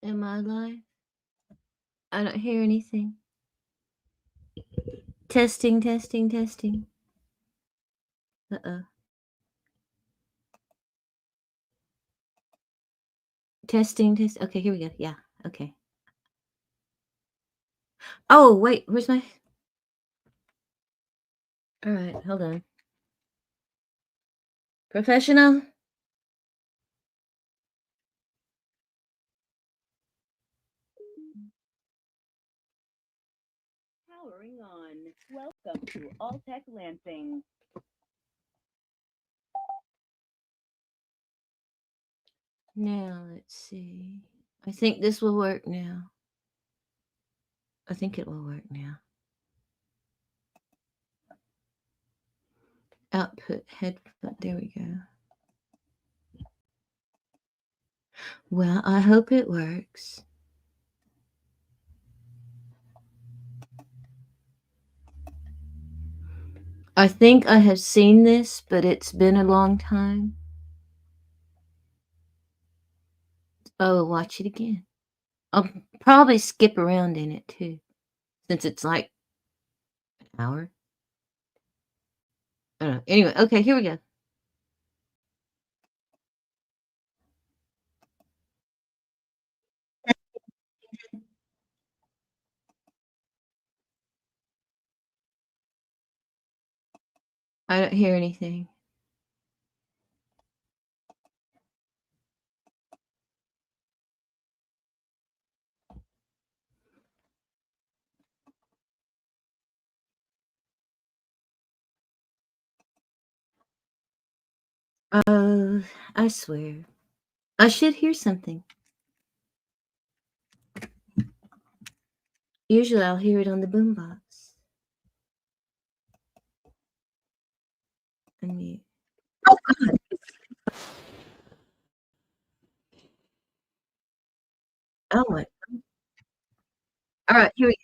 Am I live? I don't hear anything. Testing, testing, testing. Uh-oh. Testing, test. Okay, here we go. Yeah, okay. Oh, wait, where's my... All right, hold on. Professional? Powering on. Welcome to All Tech Lansing. Now, let's see. I think this will work now. I think it will work now. Output, headphone. There we go. Well, I hope it works. I think I have seen this, but it's been a long time. Oh, watch it again. I'll probably skip around in it too, since it's like an hour. I don't know. Anyway, okay, here we go. I don't hear anything. Oh, I swear. I should hear something. Usually I'll hear it on the boombox. Unmute. Oh, God. Oh, my. All right, here we go.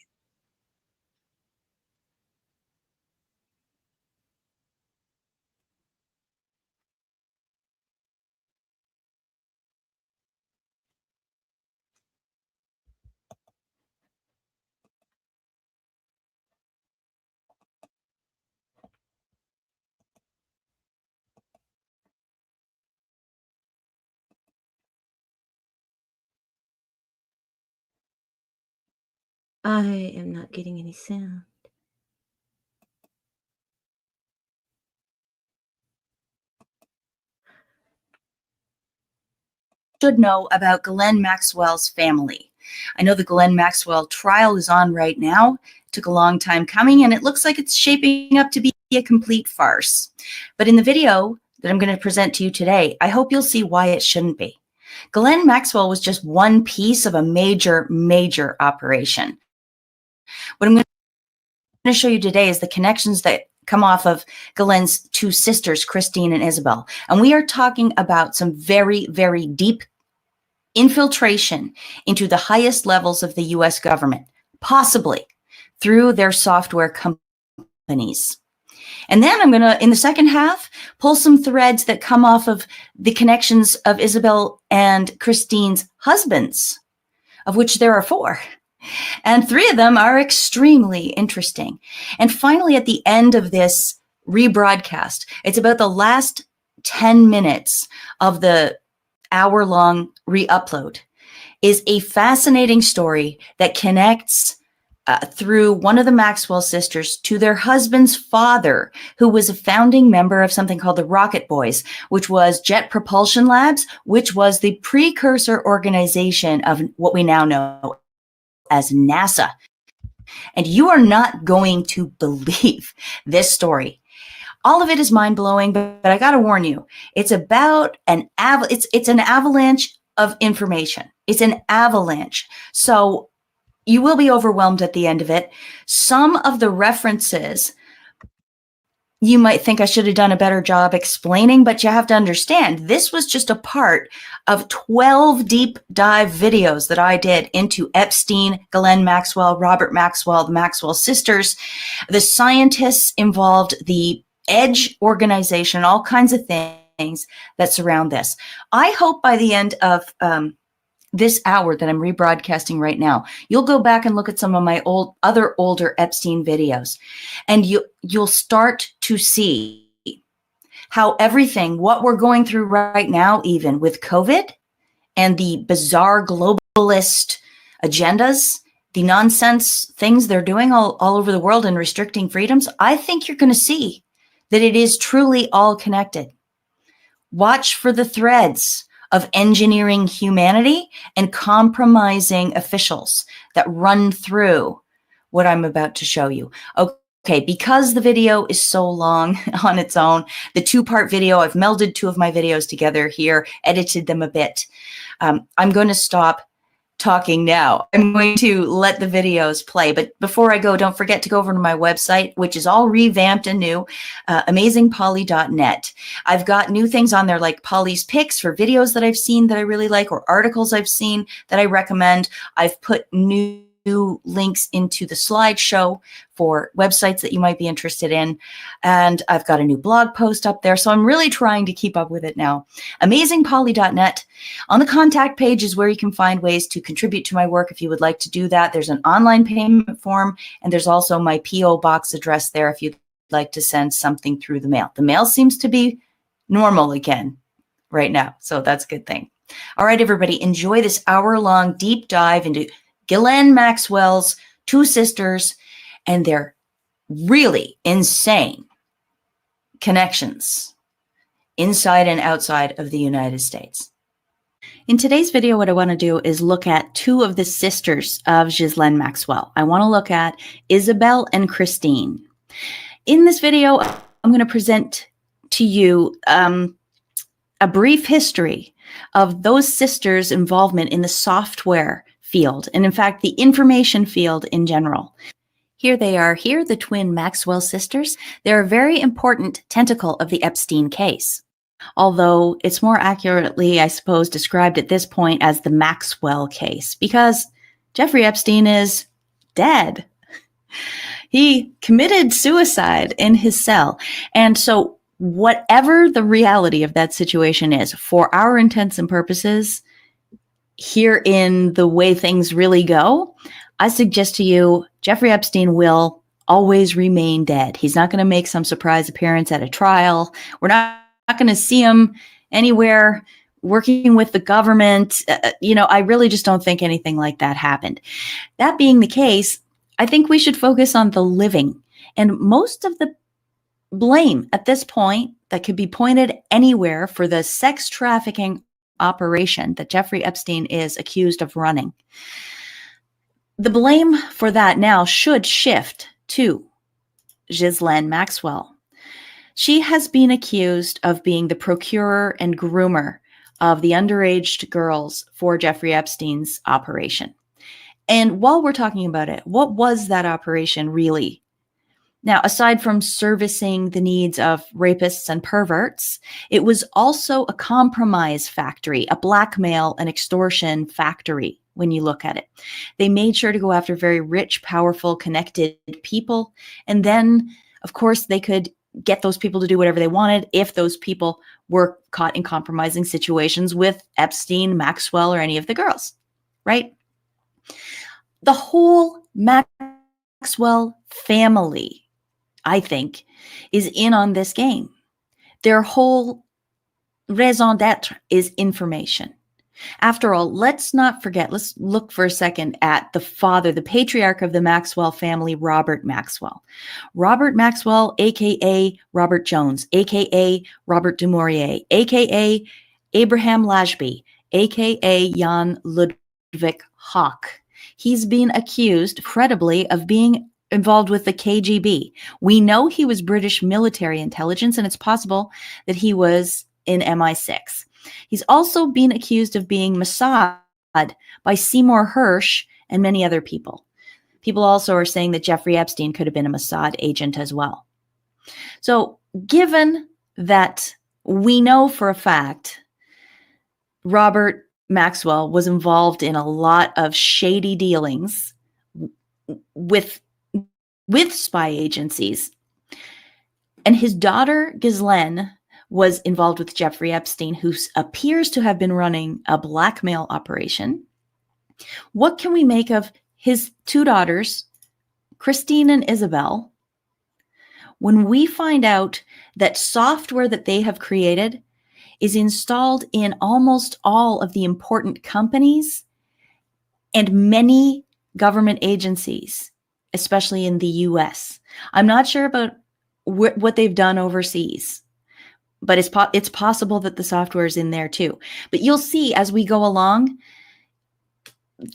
I am not getting any sound. Should know about Ghislaine Maxwell's family. I know the Ghislaine Maxwell trial is on right now. It took a long time coming, and it looks like it's shaping up to be a complete farce. But in the video that I'm going to present to you today, I hope you'll see why it shouldn't be. Ghislaine Maxwell was just one piece of a major, major operation. What I'm going to show you today is the connections that come off of Ghislaine's two sisters, Christine and Isabelle. And we are talking about some very, very deep infiltration into the highest levels of the US government, possibly through their software companies. And then I'm going to, in the second half, pull some threads that come off of the connections of Isabelle and Christine's husbands, of which there are 4. And 3 of them are extremely interesting. And finally, at the end of this rebroadcast, it's about the last 10 minutes of the hour-long re-upload, is a fascinating story that connects through one of the Maxwell sisters to their husband's father, who was a founding member of something called the Rocket Boys, which was Jet Propulsion Labs, which was the precursor organization of what we now know as NASA. And you are not going to believe this story. All of it is mind-blowing, but I got to warn you, it's about an avalanche of information. It's an avalanche. So you will be overwhelmed at the end of it. Some of the references you might think I should have done a better job explaining, but you have to understand, this was just a part of 12 deep dive videos that I did into Epstein, Ghislaine Maxwell, Robert Maxwell, the Maxwell sisters, the scientists involved, the Edge organization, all kinds of things that surround this. I hope by the end of this hour that I'm rebroadcasting right now, you'll go back and look at some of my older Epstein videos, and you'll start to see how everything, what we're going through right now, even with COVID and the bizarre globalist agendas, the nonsense things they're doing all over the world and restricting freedoms, I think you're going to see that it is truly all connected. Watch for the threads of engineering humanity and compromising officials that run through what I'm about to show you. Okay, because the video is so long on its own, the two-part video, I've melded two of my videos together here, edited them a bit. I'm going to stop talking now. I'm going to let the videos play. But before I go, don't forget to go over to my website, which is all revamped and new, amazingpolly.net. I've got new things on there like Polly's picks for videos that I've seen that I really like, or articles I've seen that I recommend. I've put new links into the slideshow for websites that you might be interested in. And I've got a new blog post up there. So I'm really trying to keep up with it now. Amazingpolly.net. On the contact page is where you can find ways to contribute to my work if you would like to do that. There's an online payment form, and there's also my P.O. box address there if you'd like to send something through the mail. The mail seems to be normal again right now, so that's a good thing. All right, everybody, enjoy this hour-long deep dive into Ghislaine Maxwell's two sisters and their really insane connections inside and outside of the United States. In today's video, what I want to do is look at two of the sisters of Ghislaine Maxwell. I want to look at Isabelle and Christine. In this video, I'm going to present to you a brief history of those sisters' involvement in the software field, and in fact, the information field in general. Here they are here, the twin Maxwell sisters. They're a very important tentacle of the Epstein case, although it's more accurately, I suppose, described at this point as the Maxwell case, because Jeffrey Epstein is dead. He committed suicide in his cell. And so whatever the reality of that situation is, for our intents and purposes, here in the way things really go, I suggest to you, Jeffrey Epstein will always remain dead. He's not going to make some surprise appearance at a trial. We're not going to see him anywhere working with the government. I really just don't think anything like that happened. That being the case, I think we should focus on the living. And most of the blame at this point that could be pointed anywhere for the sex trafficking operation that Jeffrey Epstein is accused of running, the blame for that now should shift to Ghislaine Maxwell. She has been accused of being the procurer and groomer of the underage girls for Jeffrey Epstein's operation. And while we're talking about it, what was that operation really? Now, aside from servicing the needs of rapists and perverts, it was also a compromise factory, a blackmail and extortion factory when you look at it. They made sure to go after very rich, powerful, connected people. And then, of course, they could get those people to do whatever they wanted if those people were caught in compromising situations with Epstein, Maxwell, or any of the girls, right? The whole Maxwell family, I think, is in on this game. Their whole raison d'etre is information. After all, let's not forget, let's look for a second at the father, the patriarch of the Maxwell family, Robert Maxwell. Robert Maxwell, a.k.a. Robert Jones, a.k.a. Robert du Maurier, a.k.a. Abraham Lashby, a.k.a. Jan Ludwig Hock. He's been accused, credibly, of being involved with the KGB. We know he was British military intelligence, and it's possible that he was in MI6. He's also been accused of being Mossad by Seymour Hersh and many other people. People also are saying that Jeffrey Epstein could have been a Mossad agent as well. So given that we know for a fact Robert Maxwell was involved in a lot of shady dealings with spy agencies, and his daughter Ghislaine was involved with Jeffrey Epstein, who appears to have been running a blackmail operation. What can we make of his two daughters, Christine and Isabelle, when we find out that software that they have created is installed in almost all of the important companies and many government agencies, especially in the US? I'm not sure about what they've done overseas, but it's possible that the software is in there too. But you'll see as we go along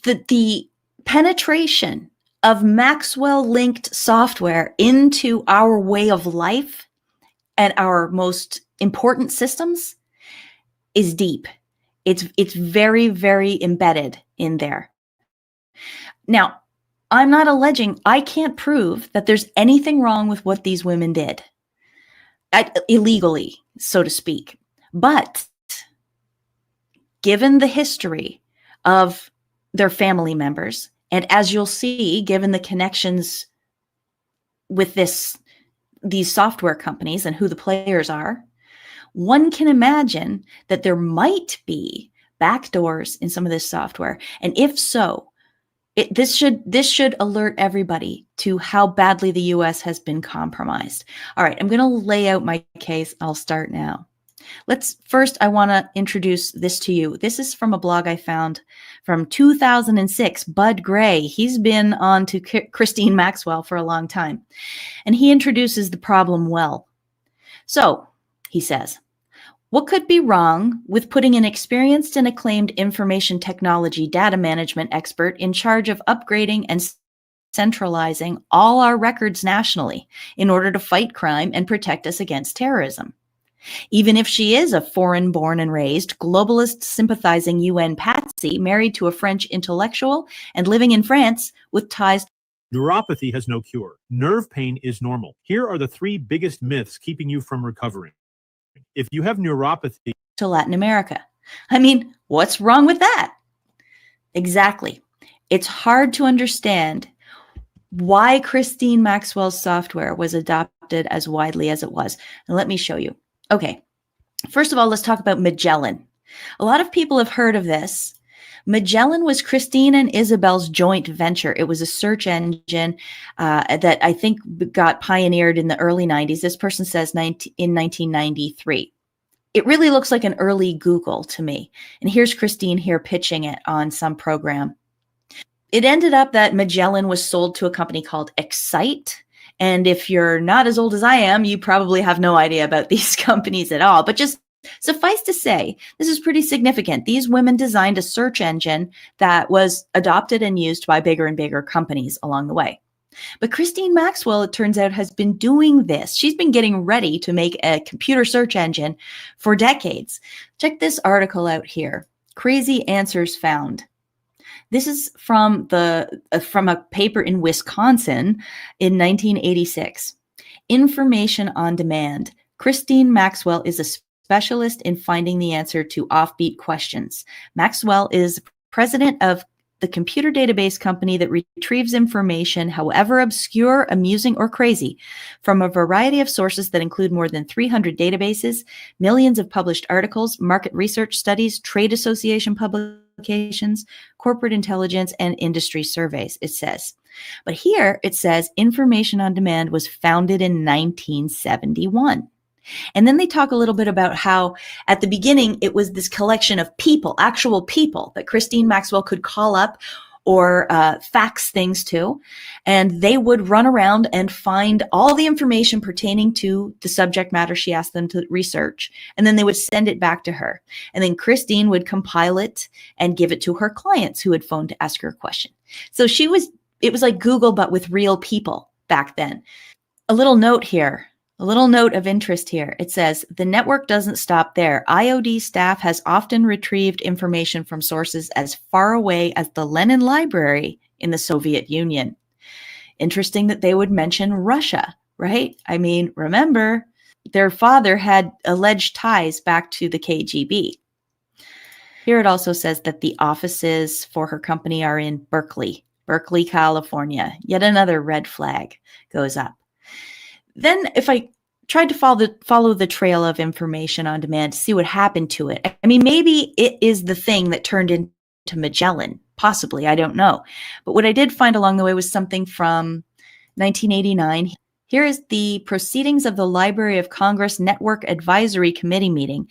that the penetration of Maxwell-linked software into our way of life and our most important systems is deep. It's very, very embedded in there. Now, I'm not alleging, I can't prove that there's anything wrong with what these women did, illegally, so to speak. But given the history of their family members, and as you'll see, given the connections with these software companies and who the players are, one can imagine that there might be backdoors in some of this software. And if so, this should alert everybody to how badly the US has been compromised. All right, I'm going to lay out my case. I'll start now. I want to introduce this to you. This is from a blog I found from 2006, Bud Gray. He's been on to Christine Maxwell for a long time, and he introduces the problem well. So he says, what could be wrong with putting an experienced and acclaimed information technology data management expert in charge of upgrading and centralizing all our records nationally in order to fight crime and protect us against terrorism? Even if she is a foreign-born and raised, globalist sympathizing UN patsy married to a French intellectual and living in France with ties. Neuropathy has no cure. Nerve pain is normal. Here are the 3 biggest myths keeping you from recovering. If you have neuropathy to Latin America. I mean, what's wrong with that? Exactly. It's hard to understand why Christine Maxwell's software was adopted as widely as it was. And let me show you. Okay, first of all, let's talk about Magellan. A lot of people have heard of this. Magellan was Christine and Isabelle's joint venture. It was a search engine that I think got pioneered in the early 90s. This person says in 1993. It really looks like an early Google to me. And here's Christine here pitching it on some program. It ended up that Magellan was sold to a company called Excite. And if you're not as old as I am, you probably have no idea about these companies at all. But just suffice to say, this is pretty significant. These women designed a search engine that was adopted and used by bigger and bigger companies along the way. But Christine Maxwell, it turns out, has been doing this. She's been getting ready to make a computer search engine for decades. Check this article out here. Crazy answers found. This is from a paper in Wisconsin in 1986. Information on demand. Christine Maxwell is a specialist in finding the answer to offbeat questions. Maxwell is president of the computer database company that retrieves information, however obscure, amusing, or crazy, from a variety of sources that include more than 300 databases, millions of published articles, market research studies, trade association publications, corporate intelligence, and industry surveys, it says. But here it says information on demand was founded in 1971. And then they talk a little bit about how at the beginning it was this collection of people, actual people that Christine Maxwell could call up or fax things to, and they would run around and find all the information pertaining to the subject matter she asked them to research, and then they would send it back to her. And then Christine would compile it and give it to her clients who had phoned to ask her a question. So it was like Google, but with real people back then. A little note here. A little note of interest here. It says, the network doesn't stop there. IOD staff has often retrieved information from sources as far away as the Lenin Library in the Soviet Union. Interesting that they would mention Russia, right? I mean, remember, their father had alleged ties back to the KGB. Here it also says that the offices for her company are in Berkeley, California. Yet another red flag goes up. Then if I tried to follow the trail of information on demand to see what happened to it. I mean, maybe it is the thing that turned into Magellan, possibly, I don't know. But what I did find along the way was something from 1989. Here is the proceedings of the Library of Congress Network Advisory Committee meeting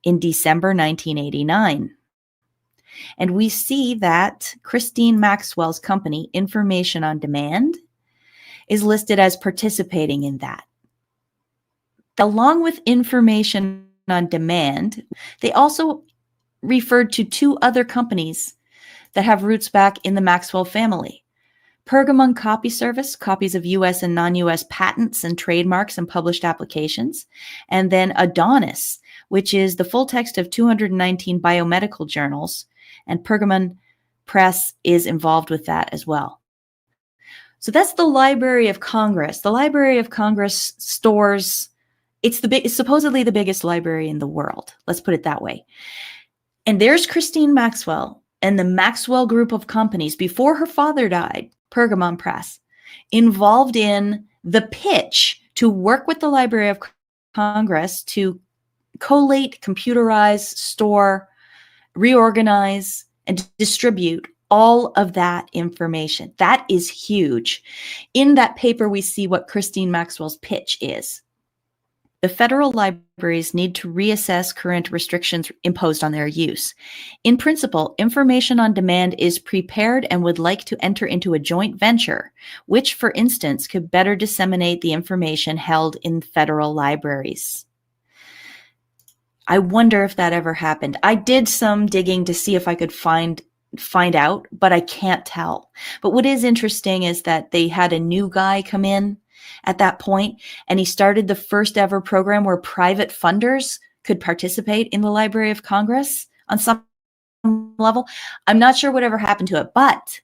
in December 1989. And we see that Christine Maxwell's company, Information on Demand, is listed as participating in that. Along with Information on Demand, they also referred to two other companies that have roots back in the Maxwell family. Pergamon Copy Service, copies of U.S. and non-U.S. patents and trademarks and published applications. And then Adonis, which is the full text of 219 biomedical journals. And Pergamon Press is involved with that as well. So that's the Library of Congress. The Library of Congress stores, it's supposedly the biggest library in the world. Let's put it that way. And there's Christine Maxwell and the Maxwell group of companies before her father died, Pergamon Press, involved in the pitch to work with the Library of Congress to collate, computerize, store, reorganize, and distribute all of that information. That is huge. In that paper, we see what Christine Maxwell's pitch is. The federal libraries need to reassess current restrictions imposed on their use. In principle, Information on Demand is prepared and would like to enter into a joint venture, which, for instance, could better disseminate the information held in federal libraries. I wonder if that ever happened. I did some digging to see if I could find out, but I can't tell. But what is interesting is that they had a new guy come in at that point, and he started the first ever program where private funders could participate in the Library of Congress on some level. I'm not sure whatever happened to it, but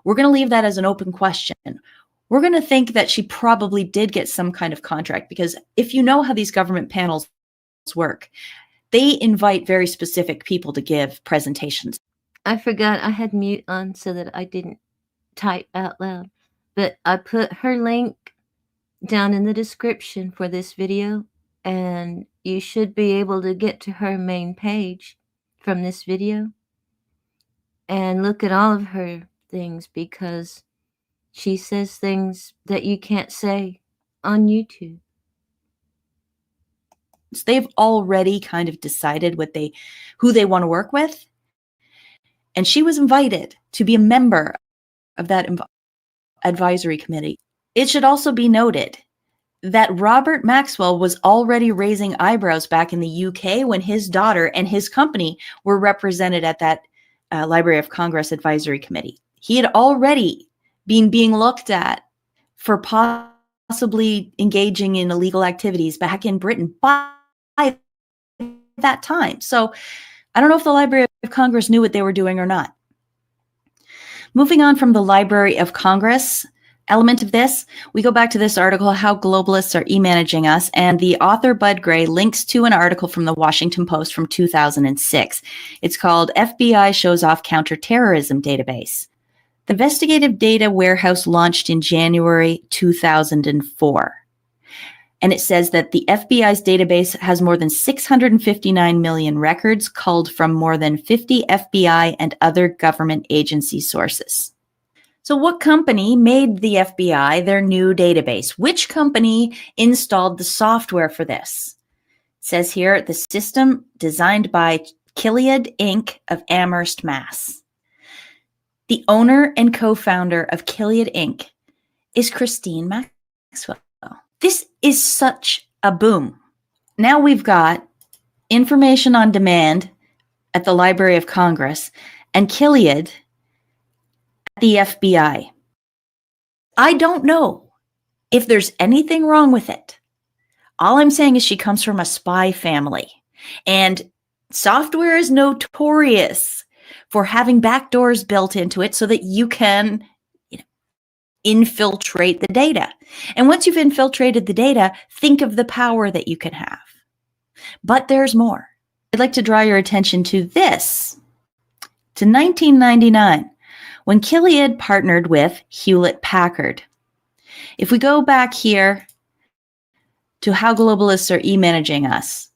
we're going to leave that as an open question. We're going to think that she probably did get some kind of contract, because if you know how these government panels work, they invite very specific people to give presentations. I forgot I had mute on so that I didn't type out loud, but I put her link down in the description for this video, and you should be able to get to her main page from this video and look at all of her things, because she says things that you can't say on YouTube. So they've already kind of decided who they want to work with. And she was invited to be a member of that advisory committee. It should also be noted that Robert Maxwell was already raising eyebrows back in the UK when his daughter and his company were represented at that Library of Congress Advisory Committee. He had already been being looked at for possibly engaging in illegal activities back in Britain by that time. So I don't know if the Library of Congress knew what they were doing or not. Moving on from the Library of Congress element of this, we go back to this article, How Globalists Are E-Managing Us, and the author Bud Gray links to an article from the Washington Post from 2006. It's called FBI Shows Off Counterterrorism Database. The investigative data warehouse launched in January 2004. And it says that the FBI's database has more than 659 million records culled from more than 50 FBI and other government agency sources. So what company made the FBI their new database? Which company installed the software for this? It says here, the system designed by Chiliad, Inc. of Amherst, Mass. The owner and co-founder of Chiliad, Inc. is Christine Maxwell. This is such a boom. Now we've got Information on Demand at the Library of Congress and Chiliad at the FBI. I don't know if there's anything wrong with it. All I'm saying is she comes from a spy family. And Software is notorious for having backdoors built into it so that you can infiltrate the data. And once you've infiltrated the data, think of the power that you can have. But there's more. I'd like to draw your attention to this, to 1999, when Chiliad partnered with Hewlett Packard. If we go back here to how globalists are e-managing us,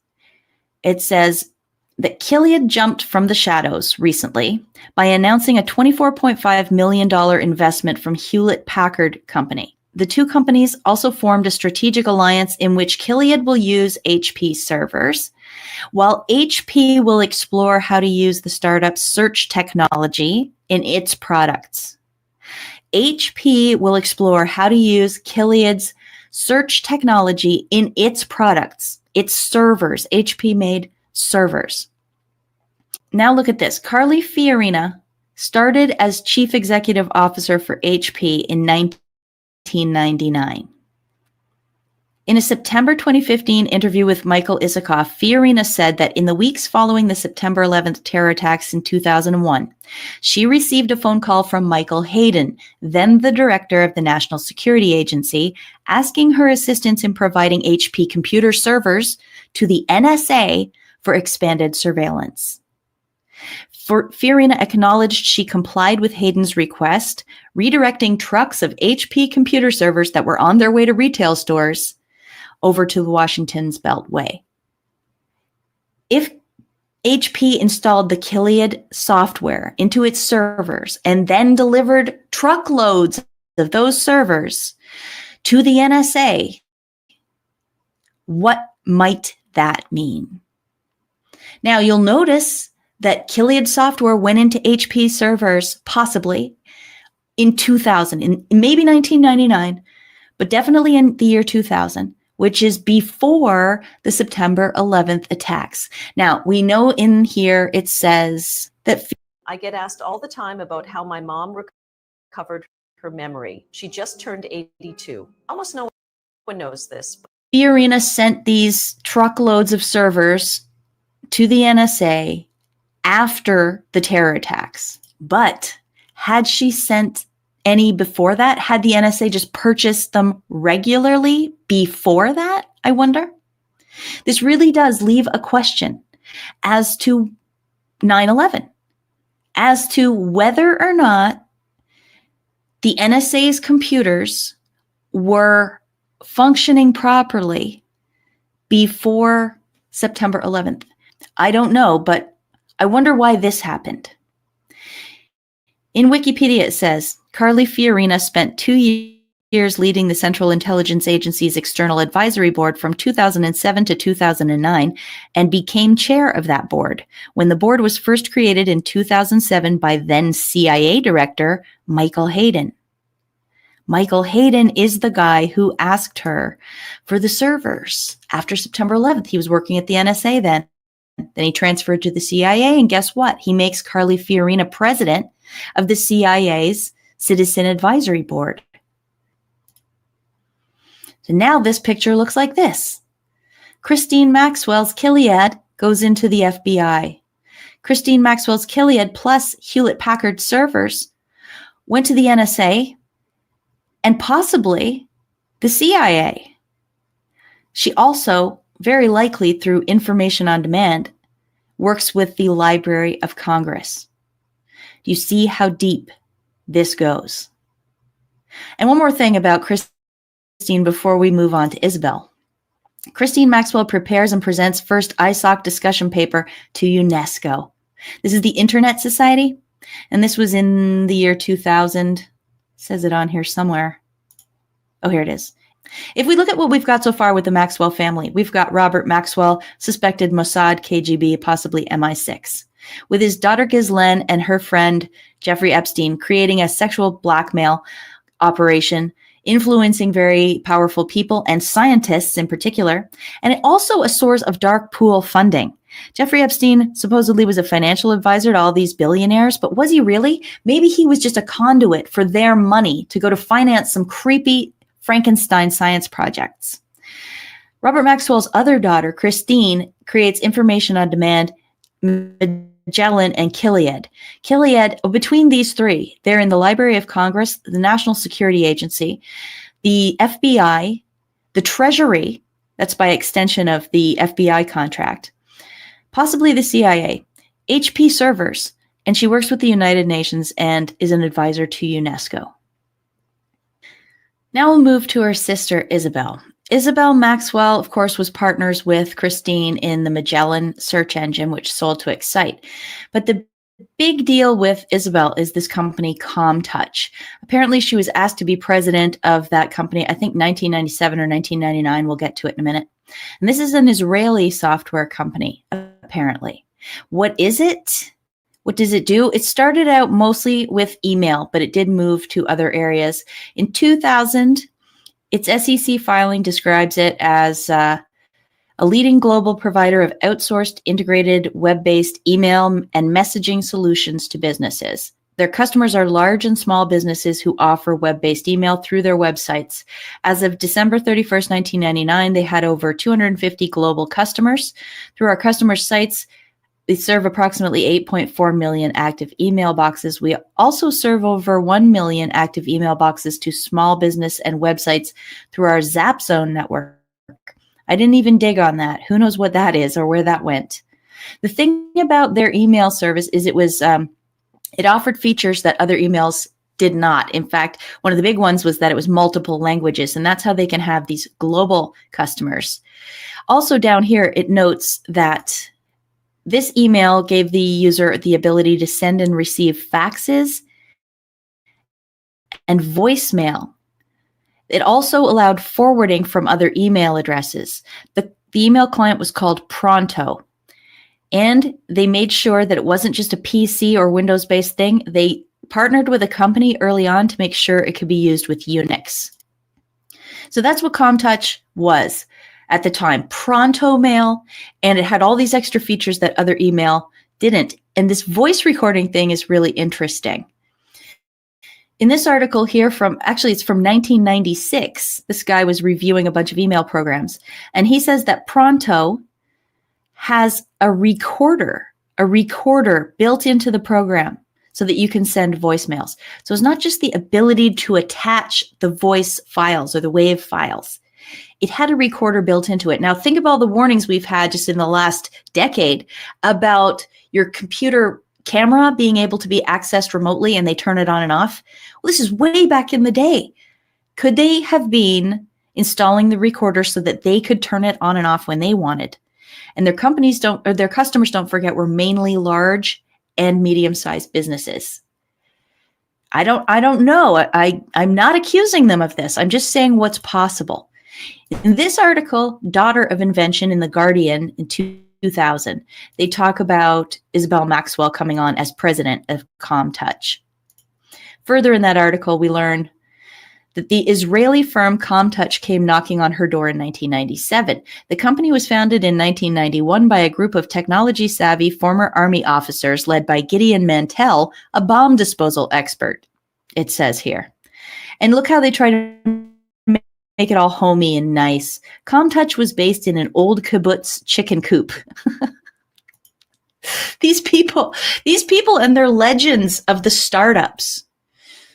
it says that Chiliad jumped from the shadows recently by announcing a $24.5 million investment from Hewlett Packard Company. The two companies also formed a strategic alliance in which Chiliad will use HP servers, while HP will explore how to use the startup's search technology in its products. HP will explore how to use Chiliad's search technology in its products, its servers, HP-made servers. Now look at this. Carly Fiorina started as chief executive officer for HP in 1999. In a September 2015 interview with Michael Isikoff, Fiorina said that in the weeks following the September 11th terror attacks in 2001, she received a phone call from Michael Hayden, then the director of the National Security Agency, asking her assistance in providing HP computer servers to the NSA for expanded surveillance. Fiorina acknowledged she complied with Hayden's request, redirecting trucks of HP computer servers that were on their way to retail stores over to Washington's Beltway. If HP installed the Chiliad software into its servers and then delivered truckloads of those servers to the NSA, what might that mean? Now, you'll notice that Chiliad software went into HP servers possibly in 2000, in maybe 1999, but definitely in the year 2000, which is before the September 11th attacks. Now, we know in here it says that I get asked all the time about how my mom recovered her memory. She just turned 82. Almost no one knows this. Fiorina sent these truckloads of servers to the NSA after the terror attacks. But had she sent any before that? Had the NSA just purchased them regularly before that? I wonder. This really does leave a question as to 9/11, as to whether or not the NSA's computers were functioning properly before September 11th. I don't know, but I wonder why this happened. In Wikipedia, it says, Carly Fiorina spent 2 years leading the Central Intelligence Agency's External Advisory Board from 2007 to 2009 and became chair of that board when the board was first created in 2007 by then CIA Director Michael Hayden. Michael Hayden is the guy who asked her for the servers after September 11th. He was working at the NSA then. Then he transferred to the CIA, and guess what? He makes Carly Fiorina president of the CIA's Citizen Advisory Board. So now this picture looks like this. Christine Maxwell's Chiliad goes into the FBI. Christine Maxwell's Chiliad plus Hewlett Packard servers went to the NSA and possibly the CIA. She also, very likely through information on demand, works with the Library of Congress. You see how deep this goes. And one more thing about Christine before we move on to Isabelle. Christine Maxwell prepares and presents first ISOC discussion paper to UNESCO. This is the Internet Society, and this was in the year 2000. It says it on here somewhere. Oh, here it is. If we look at what we've got so far with the Maxwell family, we've got Robert Maxwell, suspected Mossad, KGB, possibly MI6, with his daughter Ghislaine and her friend Jeffrey Epstein creating a sexual blackmail operation, influencing very powerful people and scientists in particular, and also a source of dark pool funding. Jeffrey Epstein supposedly was a financial advisor to all these billionaires, but was he really? Maybe he was just a conduit for their money to go to finance some creepy Frankenstein science projects. Robert Maxwell's other daughter, Christine, creates information on demand Magellan, and Chiliad. Chiliad, between these three, they're in the Library of Congress, the National Security Agency, the FBI, the Treasury, that's by extension of the FBI contract, possibly the CIA, HP servers, and she works with the United Nations and is an advisor to UNESCO. Now we'll move to her sister, Isabelle. Isabelle Maxwell, of course, was partners with Christine in the Magellan search engine, which sold to Excite. But the big deal with Isabelle is this company, Comtouch. Apparently, she was asked to be president of that company, I think 1997 or 1999. We'll get to it in a minute. And this is an Israeli software company, apparently. What is it? What does it do? It started out mostly with email, but it did move to other areas. In 2000, its SEC filing describes it as a leading global provider of outsourced, integrated, web-based email and messaging solutions to businesses. Their customers are large and small businesses who offer web-based email through their websites. As of December 31st, 1999, they had over 250 global customers. Through our customer sites, they serve approximately 8.4 million active email boxes. We also serve over 1 million active email boxes to small business and websites through our ZapZone network. I didn't even dig on that. Who knows what that is or where that went? The thing about their email service is it offered features that other emails did not. In fact, one of the big ones was that it was multiple languages, and that's how they can have these global customers. Also down here, it notes that this email gave the user the ability to send and receive faxes and voicemail. It also allowed forwarding from other email addresses. The email client was called Pronto, and they made sure that it wasn't just a PC or Windows-based thing. They partnered with a company early on to make sure it could be used with Unix. So that's what Comtouch was at the time, Pronto Mail, and it had all these extra features that other email didn't. And this voice recording thing is really interesting. In this article here it's from 1996, this guy was reviewing a bunch of email programs, and he says that Pronto has a recorder built into the program so that you can send voicemails. So it's not just the ability to attach the voice files or the WAV files. It had a recorder built into it. Now, think of all the warnings we've had just in the last decade about your computer camera being able to be accessed remotely and they turn it on and off. Well, this is way back in the day. Could they have been installing the recorder so that they could turn it on and off when they wanted? And their customers, don't forget, were mainly large and medium-sized businesses. I don't know. I'm not accusing them of this. I'm just saying what's possible. In this article, Daughter of Invention in The Guardian in 2000, they talk about Isabelle Maxwell coming on as president of Comtouch. Further in that article, we learn that the Israeli firm Comtouch came knocking on her door in 1997. The company was founded in 1991 by a group of technology-savvy former Army officers led by Gideon Mantell, a bomb disposal expert, it says here. And look how they try to make it all homey and nice. Comtouch was based in an old kibbutz chicken coop. These people and their legends of the startups.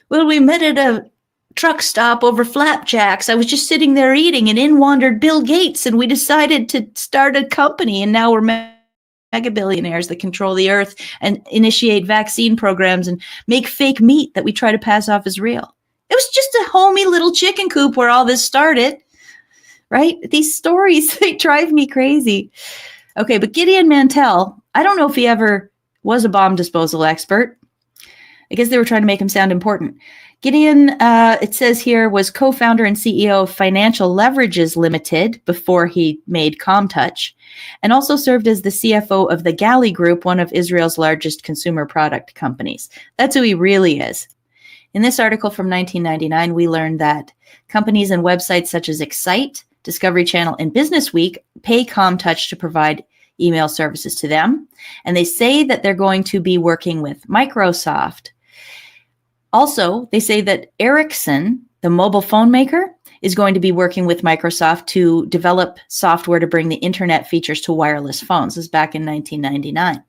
Well, we met at a truck stop over flapjacks. I was just sitting there eating, and in wandered Bill Gates, and we decided to start a company, and now we're mega billionaires that control the earth and initiate vaccine programs and make fake meat that we try to pass off as real. It was just a homey little chicken coop where all this started, right? These stories, they drive me crazy. Okay, but Gideon Mantell, I don't know if he ever was a bomb disposal expert. I guess they were trying to make him sound important. Gideon, it says here, was co-founder and CEO of Financial Leverages Limited before he made Comtouch, and also served as the CFO of the Galley Group, one of Israel's largest consumer product companies. That's who he really is. In this article from 1999, we learned that companies and websites such as Excite, Discovery Channel, and Business Week pay Comtouch to provide email services to them. And they say that they're going to be working with Microsoft. Also, they say that Ericsson, the mobile phone maker, is going to be working with Microsoft to develop software to bring the internet features to wireless phones. This is back in 1999.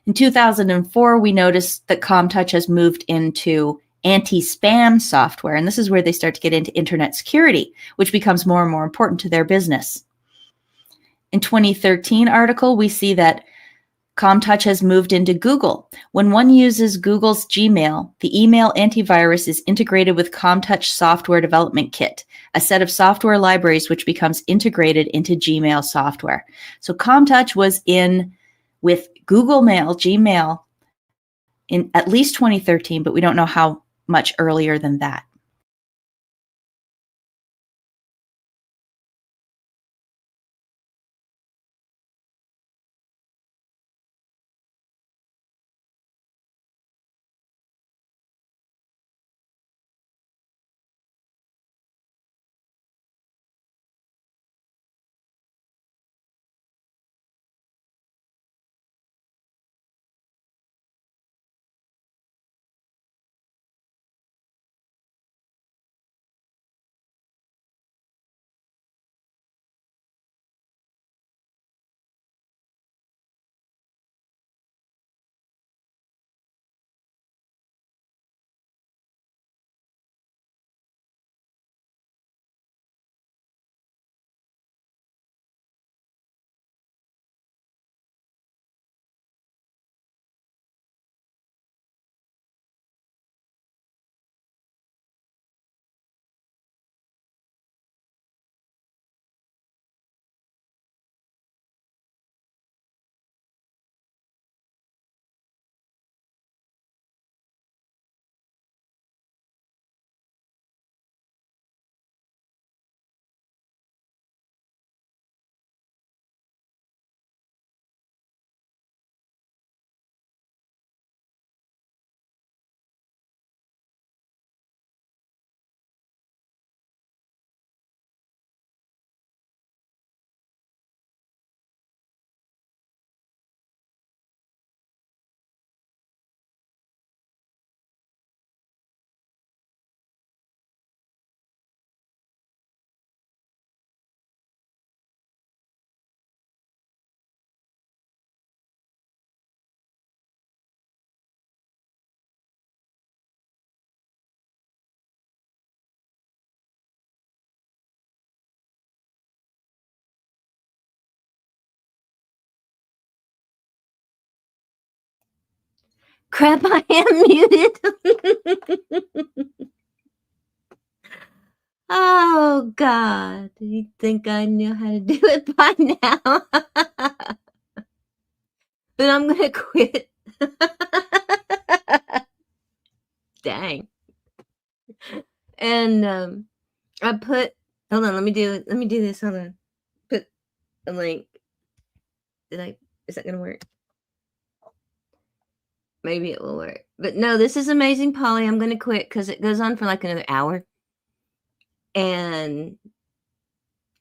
In 2004, we noticed that Comtouch has moved into anti-spam software, and this is where they start to get into internet security, which becomes more and more important to their business. In 2013 article, we see that Comtouch has moved into Google. When one uses Google's Gmail, the email antivirus is integrated with Comtouch Software Development Kit, a set of software libraries which becomes integrated into Gmail software. So Comtouch was in with Google Mail, Gmail, in at least 2013, but we don't know how much earlier than that. Crap, I am muted. Oh, God. You'd think I knew how to do it by now. But I'm going to quit. Dang. And I put, hold on, let me do this. Hold on. Put a link. Is that going to work? Maybe it will work. But no, this is amazing, Polly. I'm going to quit because it goes on for like another hour. And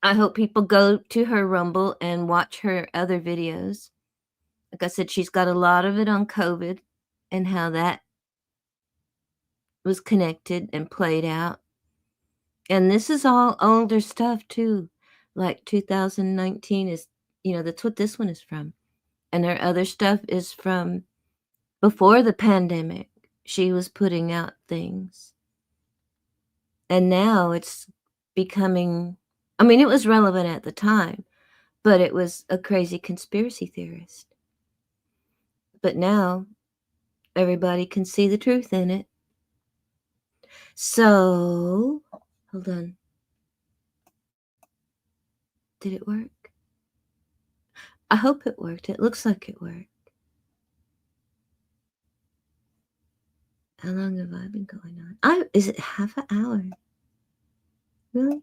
I hope people go to her Rumble and watch her other videos. Like I said, she's got a lot of it on COVID and how that was connected and played out. And this is all older stuff too. Like 2019 is, that's what this one is from. And her other stuff is from before the pandemic. She was putting out things. And now it's becoming, it was relevant at the time, but it was a crazy conspiracy theorist. But now everybody can see the truth in it. So, hold on. Did it work? I hope it worked. It looks like it worked. How long have I been going on? Is it half an hour? Really?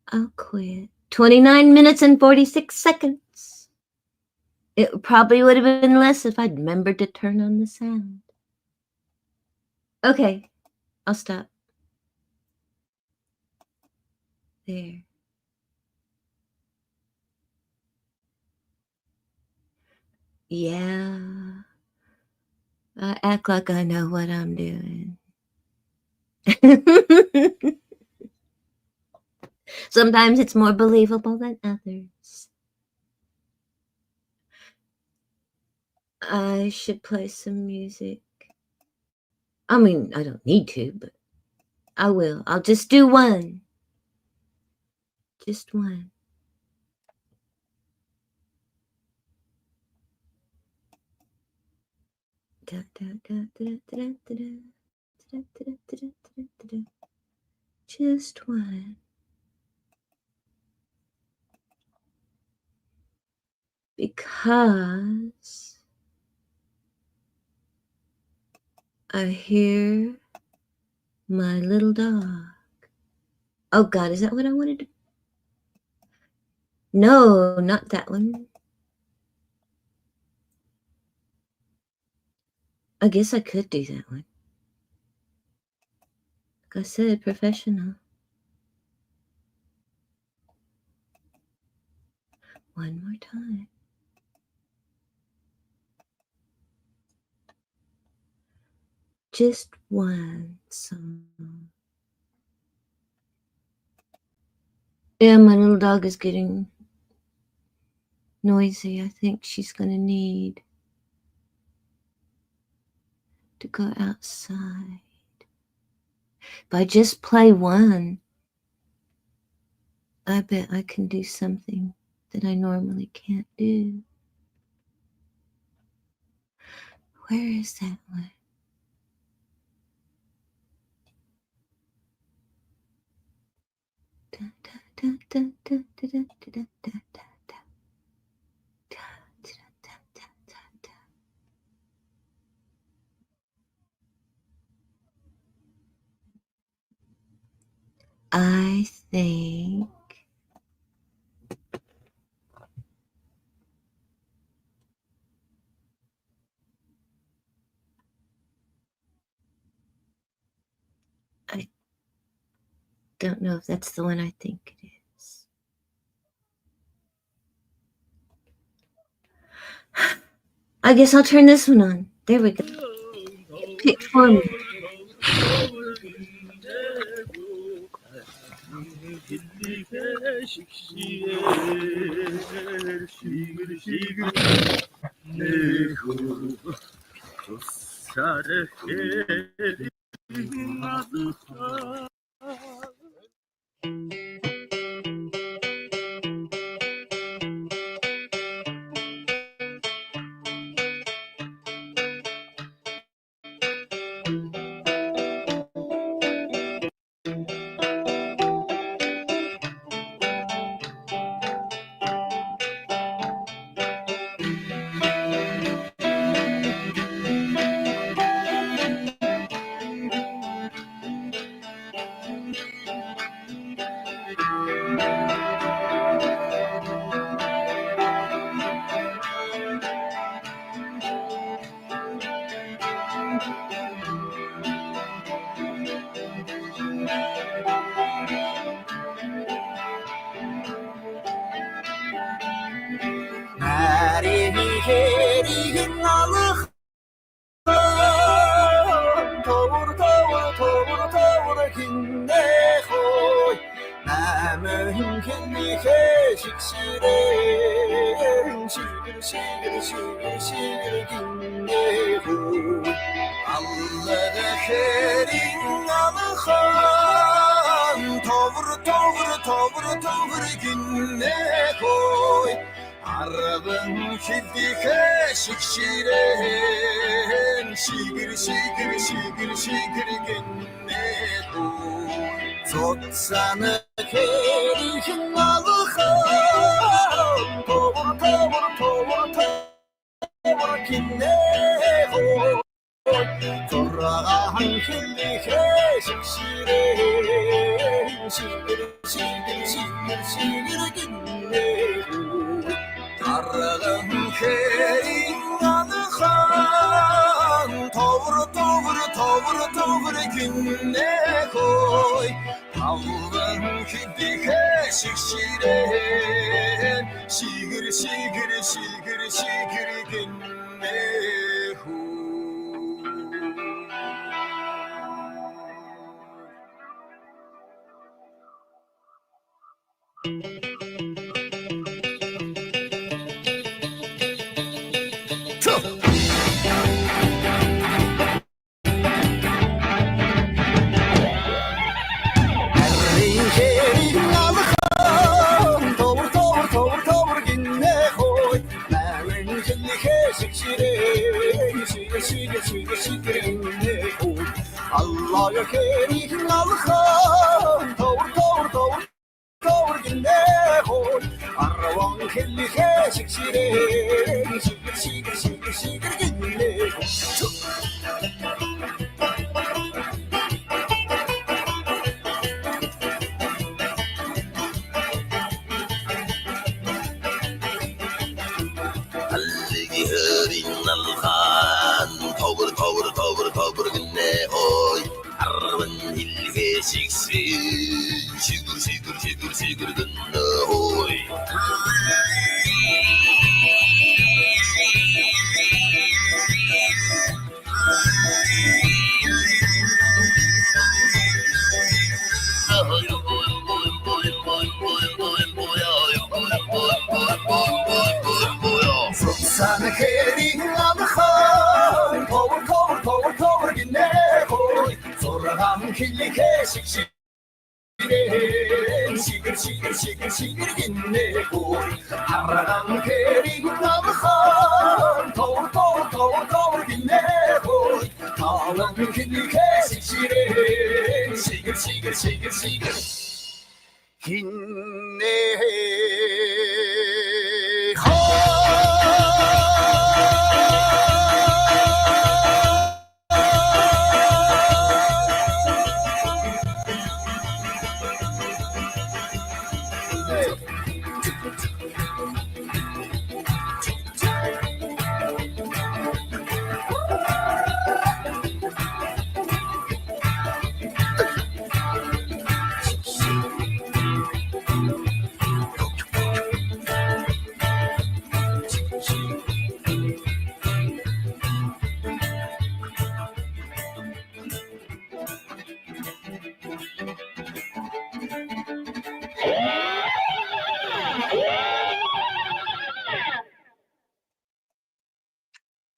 I'll quit. 29 minutes and 46 seconds. It probably would have been less if I'd remembered to turn on the sound. Okay, I'll stop. There. Yeah. I act like I know what I'm doing. Sometimes it's more believable than others. I should play some music. I mean, I don't need to, but I will. I'll just do one. Just one. Just one. Because I hear my little dog. Oh God, is that what I wanted to? No, not that one. I guess I could do that one. Like I said, professional. One more time. Just one song. Yeah, my little dog is getting noisy. I think she's going to need to go outside. If I just play one, I bet I can do something that I normally can't do. Where is that one? I think I don't know if that's the one I think it is. I guess I'll turn this one on. There we go. Pick for me.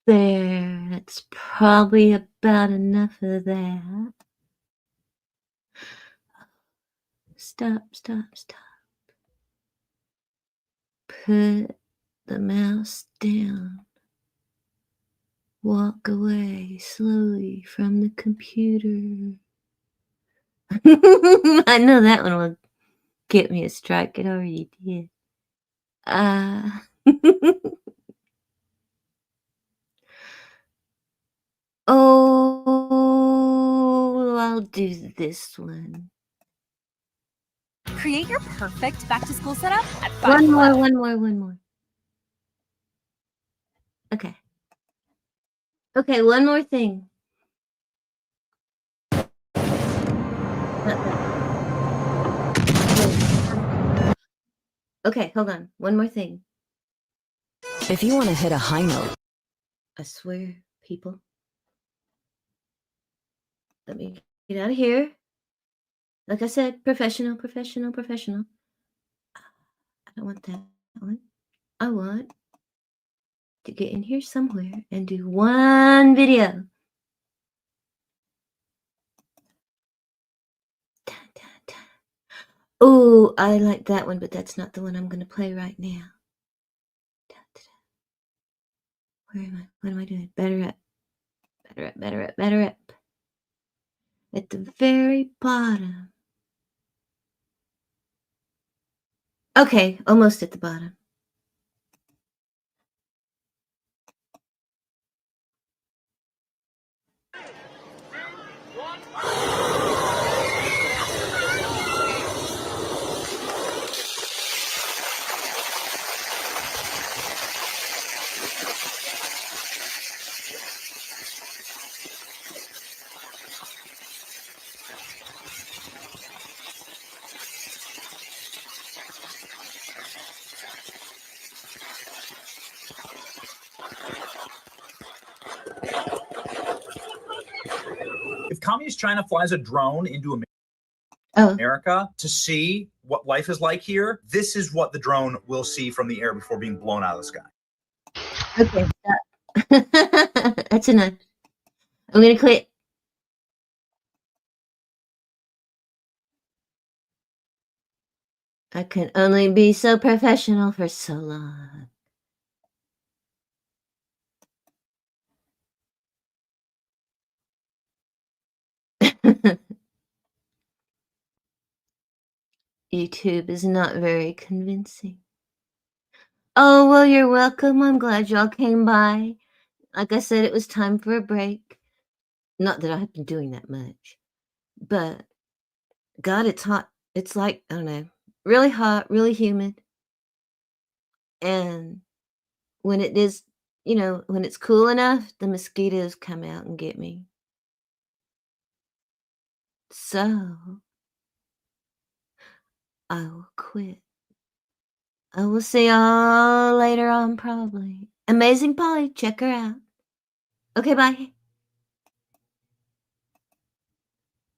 There, that's probably about enough of that. Stop. Put the mouse down. Walk away slowly from the computer. I know that one will get me a strike. It already did. Oh, I'll do this one. Create your perfect back-to-school setup at One 511. more. Okay. Okay, one more thing. Okay, hold on. One more thing. If you want to hit a high note, I swear, people. Let me get out of here. Like I said, professional. I don't want that one. I want to get in here somewhere and do one video. Oh, I like that one, but that's not the one I'm going to play right now. Where am I? What am I doing? Better up. At the very bottom. Okay, almost at the bottom. If Communist China flies a drone into Oh, America to see what life is like here, this is what the drone will see from the air before being blown out of the sky. okay, stop. That's enough. I'm going to quit. I can only be so professional for so long. YouTube is not very convincing. Oh, well, you're welcome. I'm glad y'all came by. Like I said, it was time for a break. Not that I've been doing that much, but God, it's hot. It's like, I don't know, really hot, really humid. And when it is, when it's cool enough, the mosquitoes come out and get me. So I will quit. I will see y'all later on, probably. Amazing Polly, check her out. Okay, bye.